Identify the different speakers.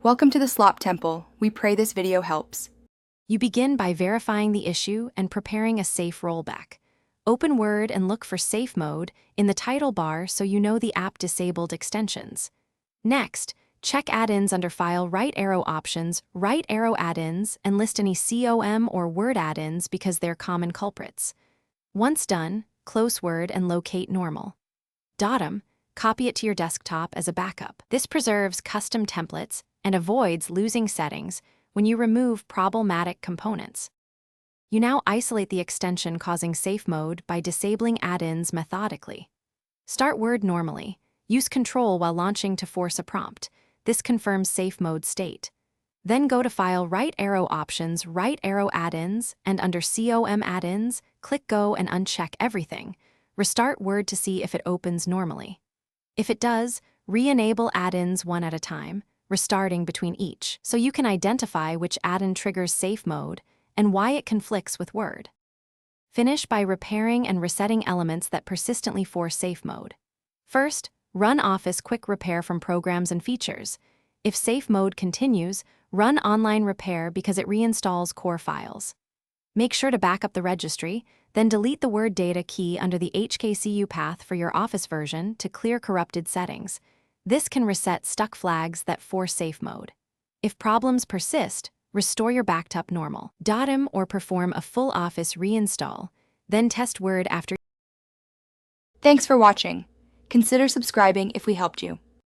Speaker 1: Welcome to the Slop Temple. We pray this video helps.
Speaker 2: You begin by verifying the issue and preparing a safe rollback. Open Word and look for Safe Mode in the title bar so you know the app disabled extensions. Next, check add-ins under File Right Arrow Options, Right Arrow Add-ins, and list any COM or Word add-ins because they're common culprits. Once done, close Word and locate Normal. .em, copy it to your desktop as a backup. This preserves custom templates and avoids losing settings when you remove problematic components. You now isolate the extension causing safe mode by disabling add-ins methodically. Start Word normally. Use Control while launching to force a prompt. This confirms safe mode state. Then go to File Right Arrow Options, Right Arrow Add-ins, and under COM Add-ins, click Go and uncheck everything. Restart Word to see if it opens normally. If it does, re-enable add-ins one at a time, restarting between each, so you can identify which add-in triggers safe mode and why it conflicts with Word. Finish by repairing and resetting elements that persistently force safe mode. First, run Office Quick Repair from Programs and Features. If safe mode continues, run Online Repair because it reinstalls core files. Make sure to back up the registry, then delete the Word data key under the HKCU path for your Office version to clear corrupted settings. This can reset stuck flags that force safe mode. If problems persist, restore your backup normal. .em or perform a full Office reinstall, then test Word after.
Speaker 1: Thanks for watching. Consider subscribing if we helped you.